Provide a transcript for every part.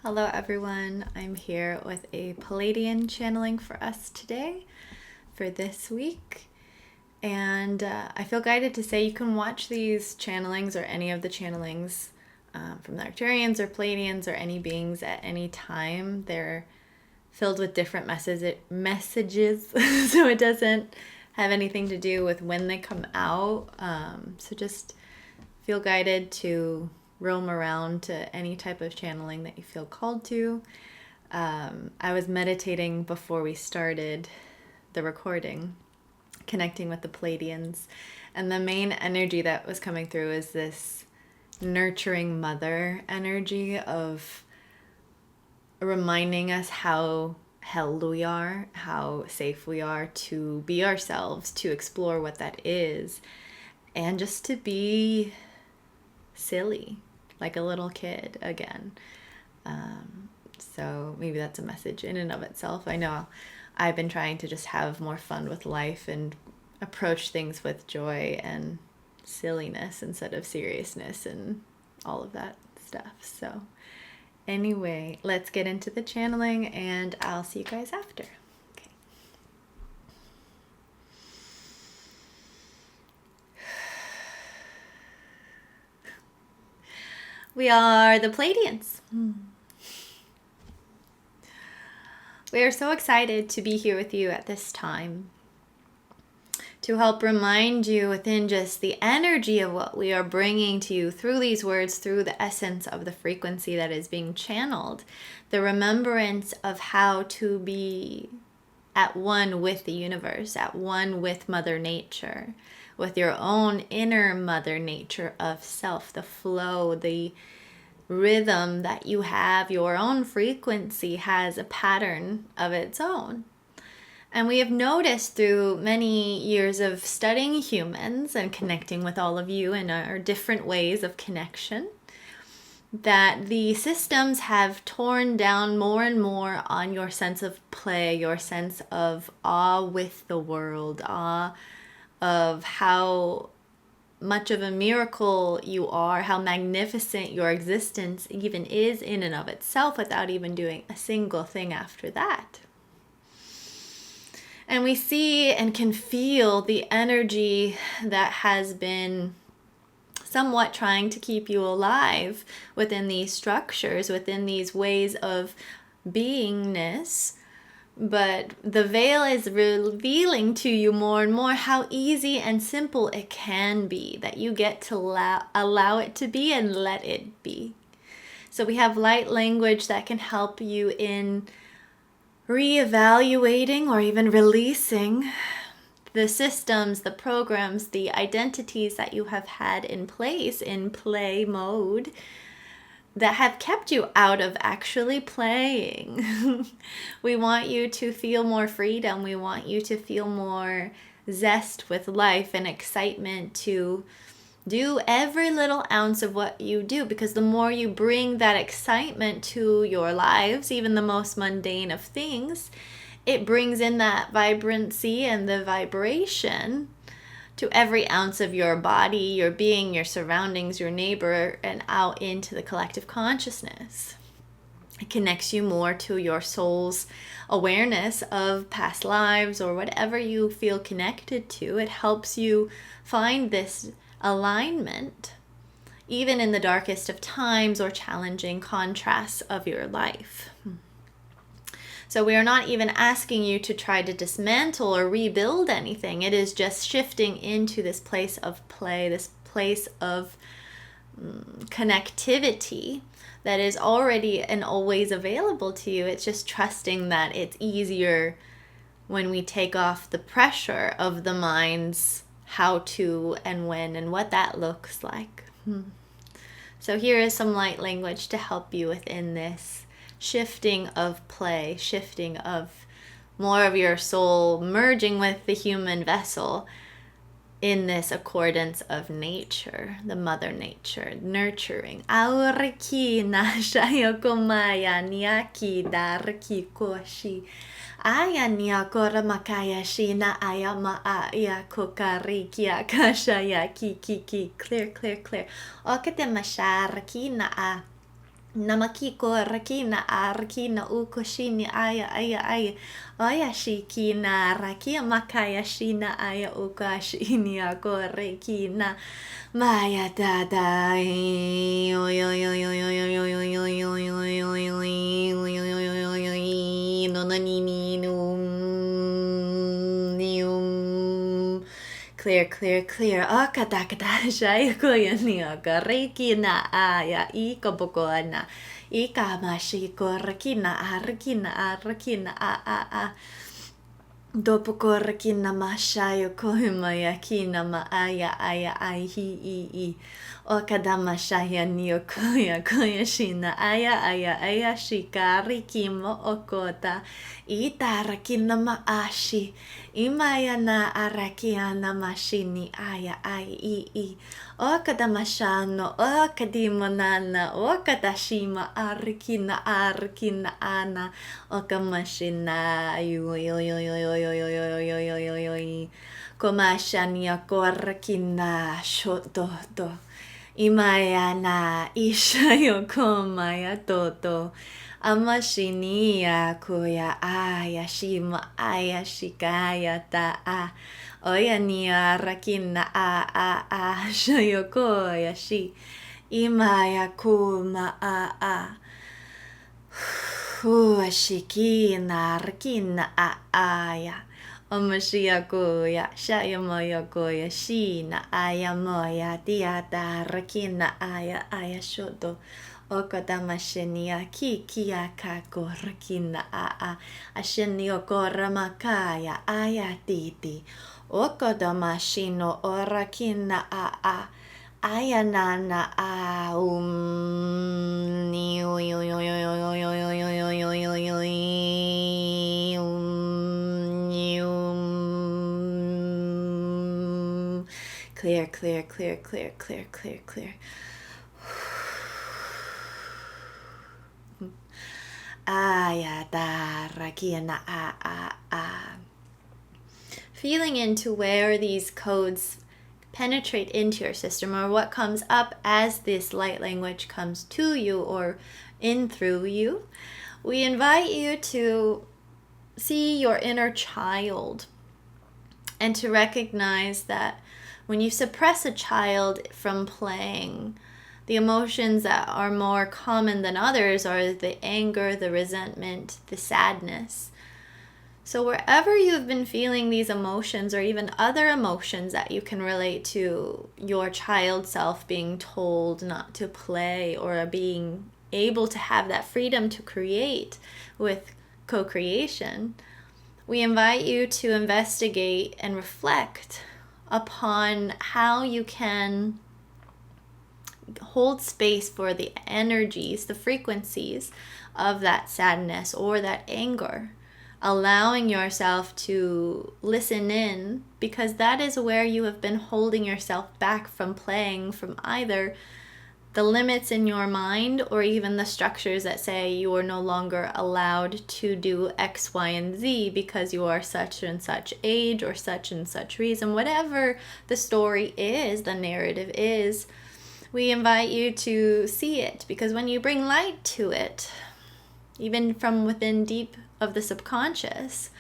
Hello everyone, I'm here with a Pleiadian channeling for us today, for this week. And I feel guided to say you can watch these channelings or any of the channelings from the Arcturians or Pleiadians or any beings at any time. They're filled with different messages, so it doesn't have anything to do with when they come out. So just feel guided to roam around to any type of channeling that you feel called to. I was meditating before we started the recording, connecting with the Pleiadians, and the main energy that was coming through is this nurturing mother energy of reminding us how held we are, how safe we are to be ourselves, to explore what that is, and just to be silly, like a little kid again. So maybe that's a message in and of itself. I know I've been trying to just have more fun with life and approach things with joy and silliness instead of seriousness and all of that stuff. So anyway, let's get into the channeling and I'll see you guys after. Okay. We are the Pleiadians. We are so excited to be here with you at this time to help remind you within just the energy of what we are bringing to you through these words, through the essence of the frequency that is being channeled, the remembrance of how to be at one with the universe, at one with Mother Nature, with your own inner Mother Nature of self, the flow, the rhythm that you have. Your own frequency has a pattern of its own. And we have noticed through many years of studying humans and connecting with all of you in our different ways of connection, that the systems have torn down more and more on your sense of play, your sense of awe with the world, awe of how much of a miracle you are, how magnificent your existence even is in and of itself without even doing a single thing after that. And we see and can feel the energy that has been somewhat trying to keep you alive within these structures, within these ways of beingness. But the veil is revealing to you more and more how easy and simple it can be, that you get to allow it to be and let it be. So we have light language that can help you in reevaluating or even releasing the systems, the programs, the identities that you have had in place in play mode that have kept you out of actually playing. We want you to feel more freedom. We want you to feel more zest with life and excitement to do every little ounce of what you do, because the more you bring that excitement to your lives, even the most mundane of things, it brings in that vibrancy and the vibration to every ounce of your body, your being, your surroundings, your neighbor, and out into the collective consciousness. It connects you more to your soul's awareness of past lives or whatever you feel connected to. It helps you find this alignment even in the darkest of times or challenging contrasts of your life. So we are not even asking you to try to dismantle or rebuild anything. It is just shifting into this place of play, this place of connectivity that is already and always available to you. It's just trusting that it's easier when we take off the pressure of the mind's how to and when and what that looks like. So here is some light language to help you within this shifting of play, shifting of more of your soul merging with the human vessel in this accordance of nature, the Mother Nature, nurturing. Auriki nashayokomaya niaki darki koshi. Ayania kora makaya shina ayama aya kokariki akashaya ki. Clear. Okate masharaki na a. Namakiko rakina arakina ukoshini aya oya shikina rakia makaya shina aya ukashini akorekina maya dada clear, clear, clear. Akadakada shaya koyania kareki na aya ikaboko na ikamashi korakina arakina a dopokorakina mashayo kohimaya kina ma aya ai hi okadama shaya nio koya shina aya shikari kimo okota itarakina ma ashi imaya na arakiana mashini aya ai okadama shano okadimonana okadashima arkina ana okamashina komashania korakina shoto imaya na ishayo komaya toto amashinia koya aya shima aya shikaya ta oya nia rakina shayo koya shi imaya kuma shikina rakina aya Omashia koya, shaya moya koya, shina aya moya, diada rakina aya shoto. Okadama shenia kikia kako rakina ashenio kora makaya aya titi. Okadama shino orakina aya nana Clear, clear, clear, clear, clear, clear, clear. Ayadarakina Feeling into where these codes penetrate into your system, or what comes up as this light language comes to you or in through you, we invite you to see your inner child and to recognize that when you suppress a child from playing, the emotions that are more common than others are the anger, the resentment, the sadness. So wherever you've been feeling these emotions, or even other emotions that you can relate to your child self being told not to play, or being able to have that freedom to create with co-creation, we invite you to investigate and reflect upon how you can hold space for the energies, the frequencies of that sadness or that anger, allowing yourself to listen in, because that is where you have been holding yourself back from playing, from either the limits in your mind or even the structures that say you are no longer allowed to do X, Y, and Z because you are such and such age or such and such reason. Whatever the story is, the narrative is, we invite you to see it, because when you bring light to it, even from within deep of the subconscious,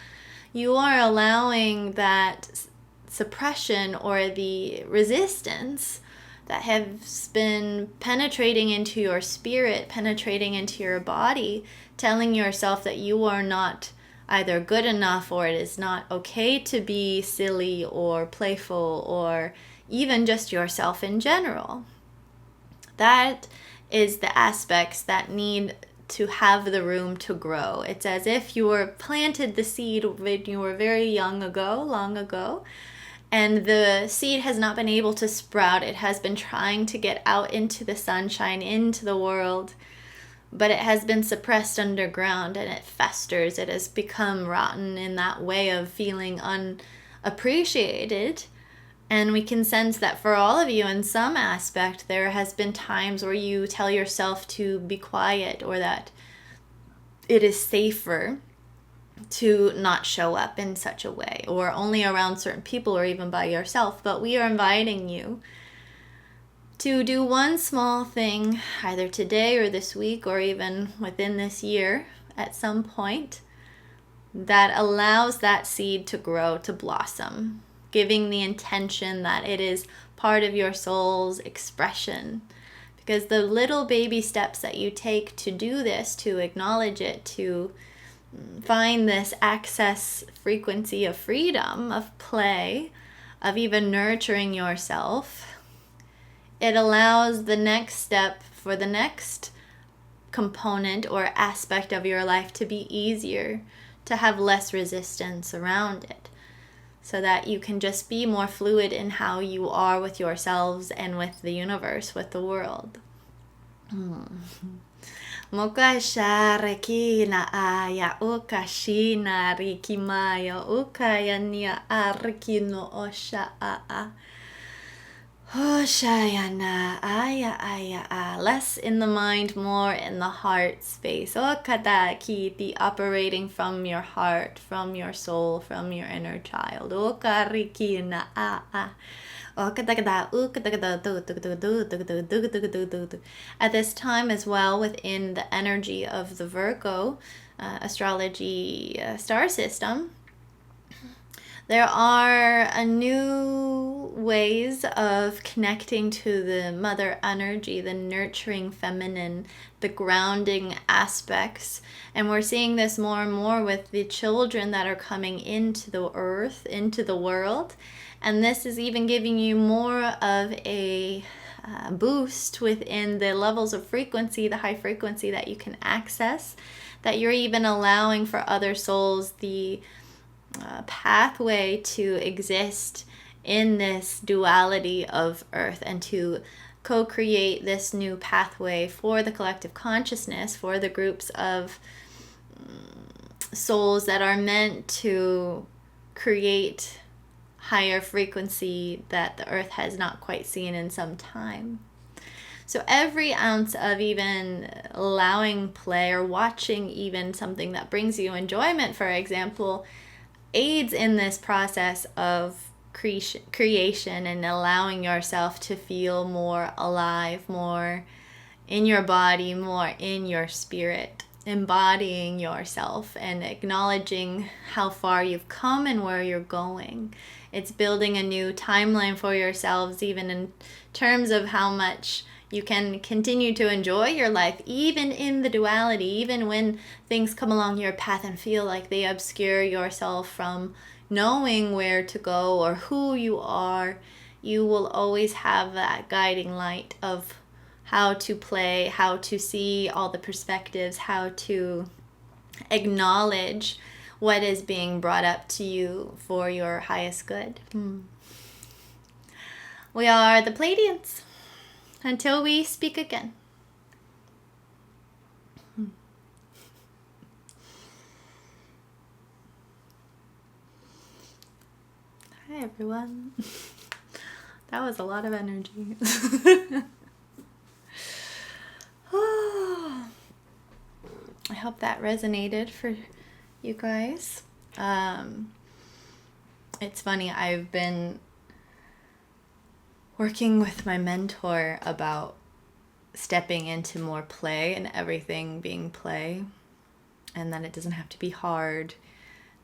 you are allowing that suppression or the resistance that has been penetrating into your spirit, penetrating into your body, telling yourself that you are not either good enough, or it is not okay to be silly or playful, or even just yourself in general. That is the aspects that need to have the room to grow. It's as if you were planted the seed when you were very long ago, and the seed has not been able to sprout. It has been trying to get out into the sunshine, into the world, but it has been suppressed underground, and it festers. It has become rotten in that way of feeling unappreciated. And we can sense that for all of you, in some aspect, there has been times where you tell yourself to be quiet, or that it is safer to not show up in such a way, or only around certain people, or even by yourself. But we are inviting you to do one small thing, either today or this week or even within this year at some point, that allows that seed to grow, to blossom, giving the intention that it is part of your soul's expression. Because the little baby steps that you take to do this, to acknowledge it, to find this access frequency of freedom, of play, of even nurturing yourself, it allows the next step for the next component or aspect of your life to be easier, to have less resistance around it, so that you can just be more fluid in how you are with yourselves and with the universe, with the world. Moka reki na aya uka shina riki maya uka yania arki no osha a. Hoshayana aya aya a. Less in the mind, more in the heart space. Okada kiti, operating from your heart, from your soul, from your inner child. Okariki na a. At this time as well, within the energy of the Virgo astrology star system, there are new ways of connecting to the mother energy, the nurturing feminine, the grounding aspects. And we're seeing this more and more with the children that are coming into the earth, into the world. And this is even giving you more of a boost within the levels of frequency, the high frequency that you can access, that you're even allowing for other souls the pathway to exist in this duality of earth and to co-create this new pathway for the collective consciousness, for the groups of souls that are meant to create higher frequency that the earth has not quite seen in some time. So every ounce of even allowing play or watching even something that brings you enjoyment, for example, aids in this process of creation and allowing yourself to feel more alive, more in your body, more in your spirit, embodying yourself and acknowledging how far you've come and where you're going. It's building a new timeline for yourselves, even in terms of how much you can continue to enjoy your life, even in the duality, even when things come along your path and feel like they obscure yourself from knowing where to go or who you are. You will always have that guiding light of how to play, how to see all the perspectives, how to acknowledge what is being brought up to you for your highest good. We are the Pleiadians. Until we speak again. Hi everyone. That was a lot of energy. I hope that resonated for you guys. It's funny, I've been working with my mentor about stepping into more play and everything being play, and that it doesn't have to be hard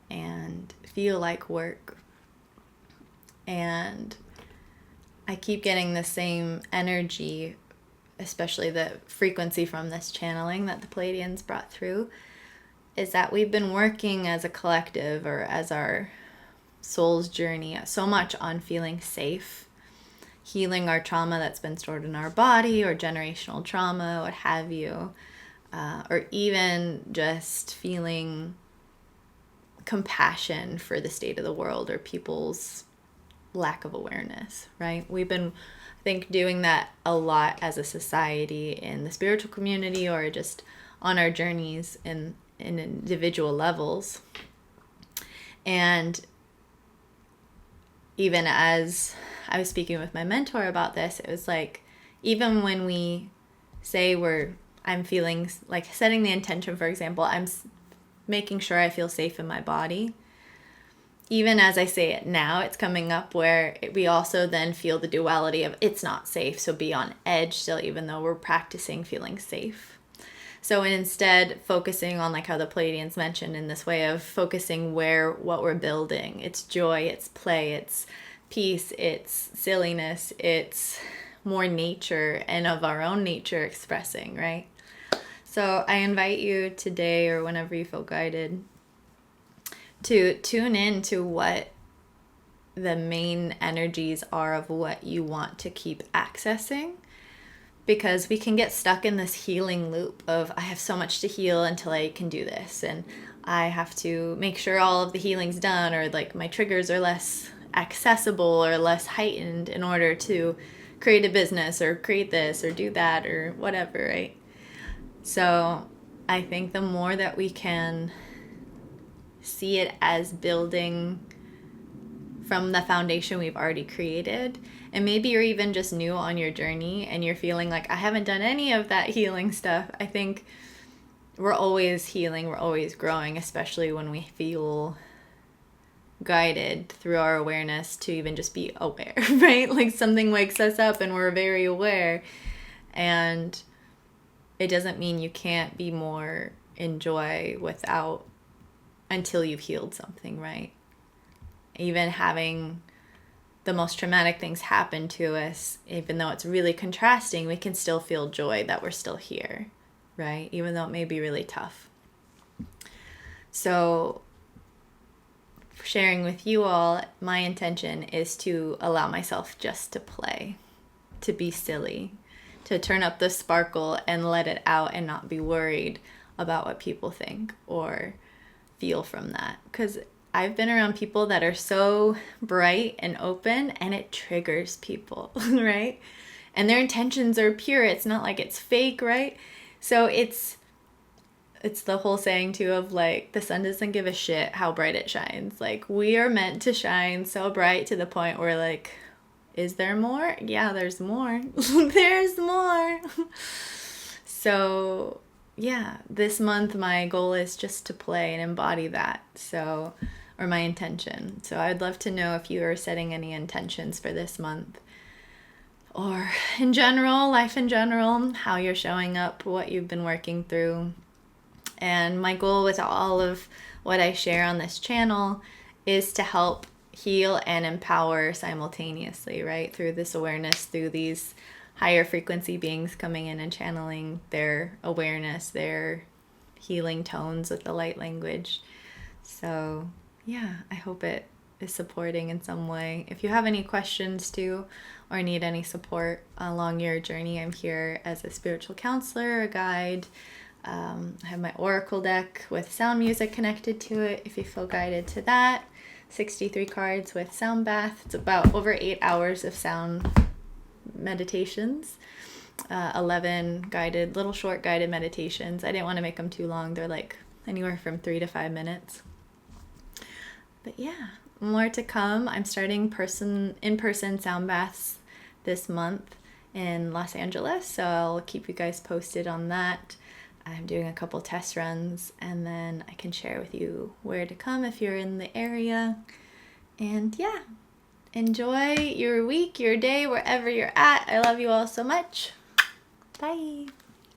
and feel like work. And I keep getting the same energy, especially the frequency from this channeling that the Pleiadians brought through, is that we've been working as a collective or as our soul's journey so much on feeling safe, healing our trauma that's been stored in our body or generational trauma, what have you, or even just feeling compassion for the state of the world or people's lack of awareness, right? We've been, I think, doing that a lot as a society in the spiritual community or just on our journeys in individual levels. And even as I was speaking with my mentor about this, it was like, even when we say I'm feeling like setting the intention, for example, I'm making sure I feel safe in my body. even as I say it now, it's coming up where we also then feel the duality of it's not safe, so be on edge still, even though we're practicing feeling safe. So instead, focusing on, like how the Pleiadians mentioned, in this way of focusing what we're building. It's joy, it's play, it's peace, it's silliness, it's more nature and of our own nature expressing, right? So I invite you today, or whenever you feel guided, to tune in to what the main energies are of what you want to keep accessing. Because we can get stuck in this healing loop of, I have so much to heal until I can do this, and I have to make sure all of the healing's done, or like my triggers are less accessible or less heightened in order to create a business or create this or do that or whatever, right? So I think the more that we can see it as building from the foundation we've already created, and maybe you're even just new on your journey and you're feeling like, I haven't done any of that healing stuff. I think we're always healing, we're always growing, especially when we feel guided through our awareness to even just be aware, right? Like something wakes us up and we're very aware, and it doesn't mean you can't be more in joy until you've healed something, right? Even having the most traumatic things happen to us, even though it's really contrasting, we can still feel joy that we're still here, right? Even though it may be really tough. So sharing with you all, my intention is to allow myself just to play, to be silly, to turn up the sparkle and let it out and not be worried about what people think or feel from that. Because I've been around people that are so bright and open, and it triggers people, right? And their intentions are pure. It's not like it's fake, right? So it's the whole saying too of like, the sun doesn't give a shit how bright it shines. Like, we are meant to shine so bright to the point where like, is there more? Yeah, there's more. There's more. So yeah, this month my goal is just to play and embody that. So, or my intention. So I'd love to know if you are setting any intentions for this month, or in general, life in general, how you're showing up, what you've been working through. And my goal with all of what I share on this channel is to help heal and empower simultaneously, right? Through this awareness, through these higher frequency beings coming in and channeling their awareness, their healing tones with the light language. So yeah, I hope it is supporting in some way. If you have any questions too, or need any support along your journey, I'm here as a spiritual counselor, a guide. I have my oracle deck with sound music connected to it if you feel guided to that. 63 cards with sound bath. It's about over 8 hours of sound meditations. 11 little short guided meditations. I didn't want to make them too long. They're like anywhere from 3 to 5 minutes. But yeah, more to come. I'm starting in-person sound baths this month in Los Angeles, so I'll keep you guys posted on that. I'm doing a couple test runs, and then I can share with you where to come if you're in the area. And yeah, enjoy your week, your day, wherever you're at. I love you all so much. Bye.